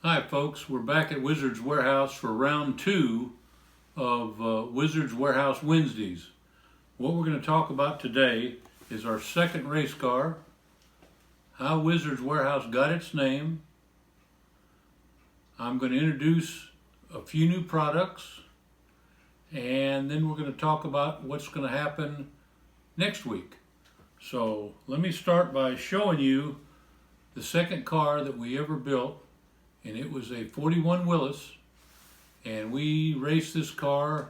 Hi folks, we're back at Wizard's Warehouse for round two of Wizard's Warehouse Wednesdays. What we're going to talk about today is our second race car, how Wizard's Warehouse got its name. I'm going to introduce a few new products, and then we're going to talk about what's going to happen next week. So let me start by showing you the second car that we ever built, and it was a 41 Willys, and we raced this car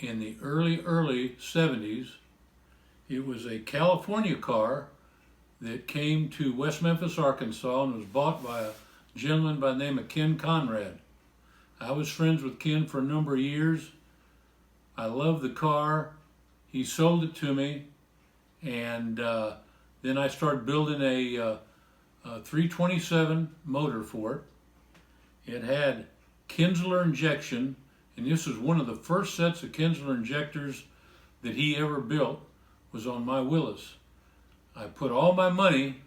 in the early 70s. It was a California car that came to West Memphis, Arkansas, and was bought by a gentleman by the name of Ken Conrad. I was friends with Ken for a number of years. I loved the car. He sold it to me, and then I started building a 327 motor for it. It had Kinsler injection, and this is one of the first sets of Kinsler injectors that he ever built, was on my Willys. I put all my money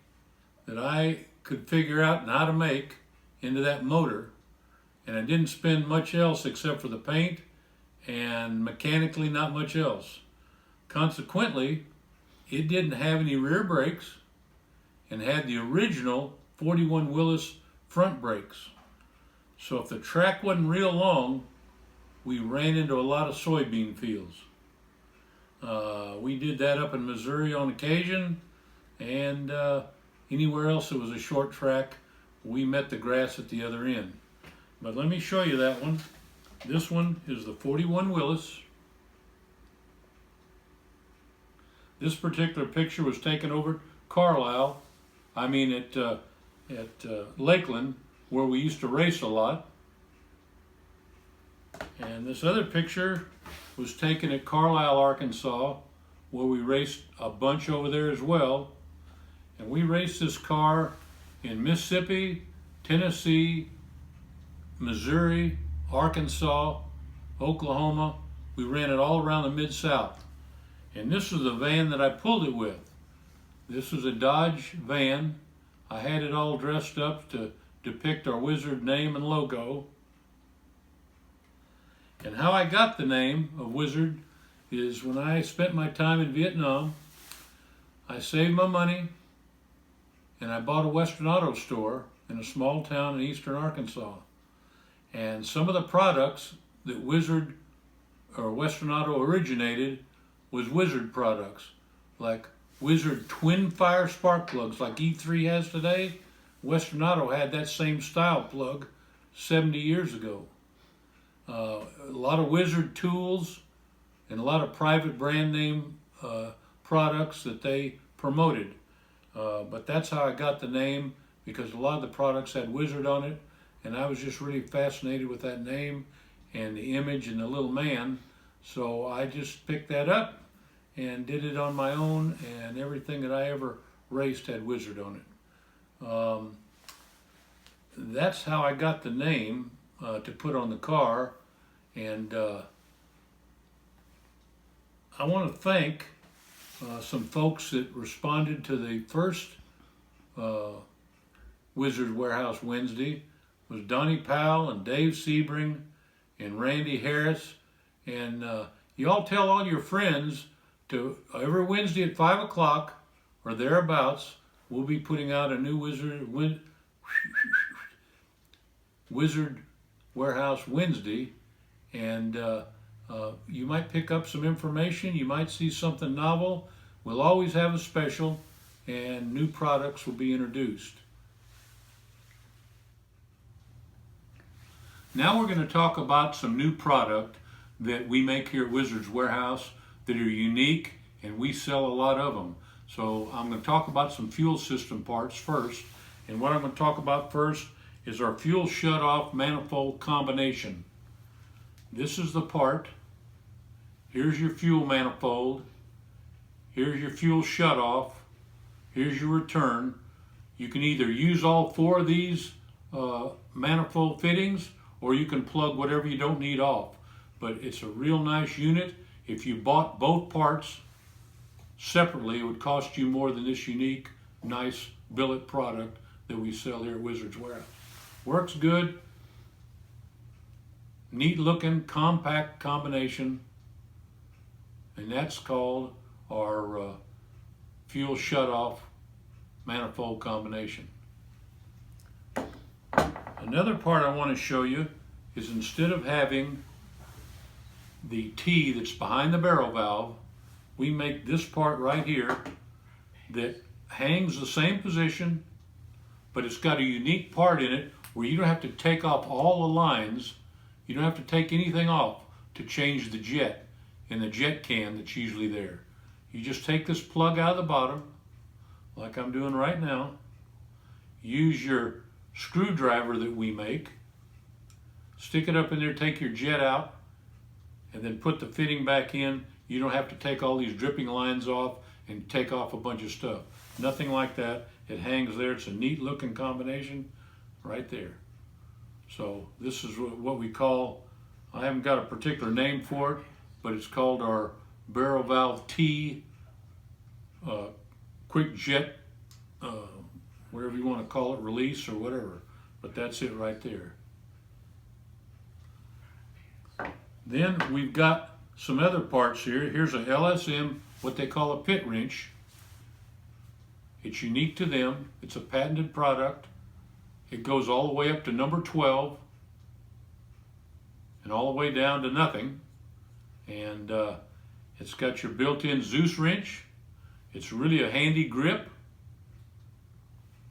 that I could figure out and how to make into that motor, and I didn't spend much else except for the paint, and mechanically not much else. Consequently, it didn't have any rear brakes and had the original 41 Willys front brakes. So if the track wasn't real long, we ran into a lot of soybean fields. We did that up in Missouri on occasion, and anywhere else it was a short track, we met the grass at the other end. But let me show you that one. This one is the 41 Willys. This particular picture was taken over at Lakeland, where we used to race a lot. And this other picture was taken at Carlisle, Arkansas, where we raced a bunch over there as well. And we raced this car in Mississippi, Tennessee, Missouri, Arkansas, Oklahoma. We ran it all around the Mid-South. And this is the van that I pulled it with. This was a Dodge van. I had it all dressed up to depict our Wizard name and logo. And how I got the name of Wizard is when I spent my time in Vietnam, I saved my money and I bought a Western Auto store in a small town in eastern Arkansas. And some of the products that Wizard or Western Auto originated was Wizard products, like Wizard twin fire spark plugs like E3 has today. Western Auto had that same style plug 70 years ago. A lot of Wizard tools and a lot of private brand name products that they promoted. But that's how I got the name, because a lot of the products had Wizard on it, and I was just really fascinated with that name and the image and the little man. So I just picked that up and did it on my own, and everything that I ever raced had Wizard on it. That's how I got the name to put on the car, and I want to thank some folks that responded to the first Wizard Warehouse Wednesday. It was Donnie Powell and Dave Sebring and Randy Harris, and you all tell all your friends to every Wednesday at 5 o'clock or thereabouts, we'll be putting out a new Wizard Warehouse Wednesday, and you might pick up some information, you might see something novel. We'll always have a special, and new products will be introduced. Now we're going to talk about some new product that we make here at Wizard's Warehouse that are unique, and we sell a lot of them. So I'm going to talk about some fuel system parts first, and what I'm going to talk about first is our fuel shutoff manifold combination. This is the part. Here's your fuel manifold. Here's your fuel shutoff. Here's your return. You can either use all four of these manifold fittings, or you can plug whatever you don't need off. But it's a real nice unit. If you bought both parts separately, it would cost you more than this unique, nice billet product that we sell here at Wizard's Warehouse. Works good. Neat looking, compact combination. And that's called our fuel shutoff manifold combination. Another part I want to show you is instead of having the T that's behind the barrel valve, we make this part right here that hangs the same position, but it's got a unique part in it where you don't have to take off all the lines. You don't have to take anything off to change the jet in the jet can that's usually there. You just take this plug out of the bottom, like I'm doing right now. Use your screwdriver that we make, stick it up in there, take your jet out, and then put the fitting back in. You don't have to take all these dripping lines off and take off a bunch of stuff. Nothing like that. It hangs there. It's a neat looking combination right there. So this is what we call, I haven't got a particular name for it, but it's called our barrel valve T quick jet, whatever you want to call it, release or whatever. But that's it right there. Then we've got some other parts here. Here's a LSM, what they call a pit wrench. It's unique to them. It's a patented product. It goes all the way up to number 12 and all the way down to nothing. And it's got your built-in Zeus wrench. It's really a handy grip.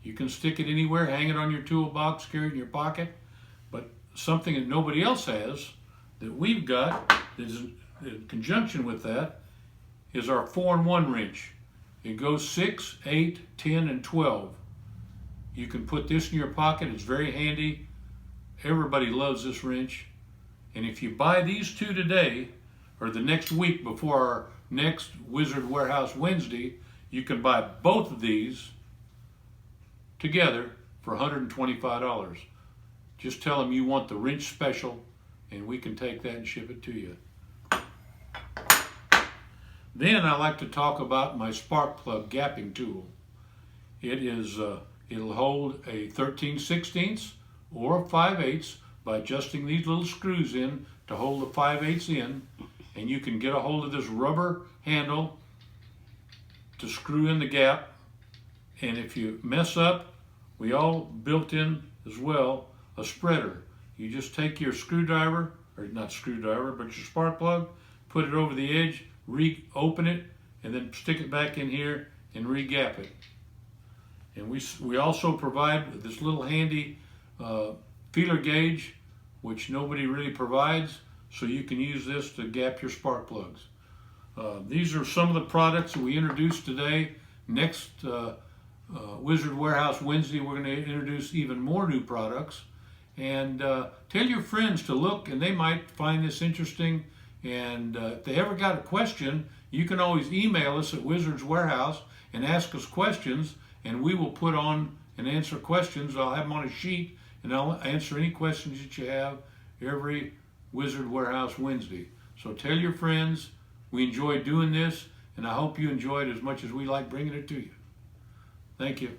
You can stick it anywhere, hang it on your toolbox, carry it in your pocket. But something that nobody else has that we've got that is in conjunction with that is our 4-in-1 wrench. It goes 6, 8, 10, and 12. You can put this in your pocket. It's very handy. Everybody loves this wrench. And if you buy these two today, or the next week before our next Wizard Warehouse Wednesday, you can buy both of these together for $125. Just tell them you want the wrench special, and we can take that and ship it to you. Then I like to talk about my spark plug gapping tool. It is, it'll hold a 13/16 or a 5/8 by adjusting these little screws in to hold the 5/8 in, and you can get a hold of this rubber handle to screw in the gap. And if you mess up, we all built in as well a spreader. You just take your screwdriver, or not screwdriver, but your spark plug, put it over the edge, reopen it, and then stick it back in here and re-gap it. And we also provide this little handy feeler gauge, which nobody really provides, so you can use this to gap your spark plugs. These are some of the products that we introduced today. Next Wizard Warehouse Wednesday, we're going to introduce even more new products. And tell your friends to look, and they might find this interesting. And if they ever got a question, you can always email us at Wizard's Warehouse and ask us questions, and we will put on and answer questions. I'll have them on a sheet, and I'll answer any questions that you have every Wizard Warehouse Wednesday. So tell your friends, we enjoy doing this, and I hope you enjoy it as much as we like bringing it to you. Thank you.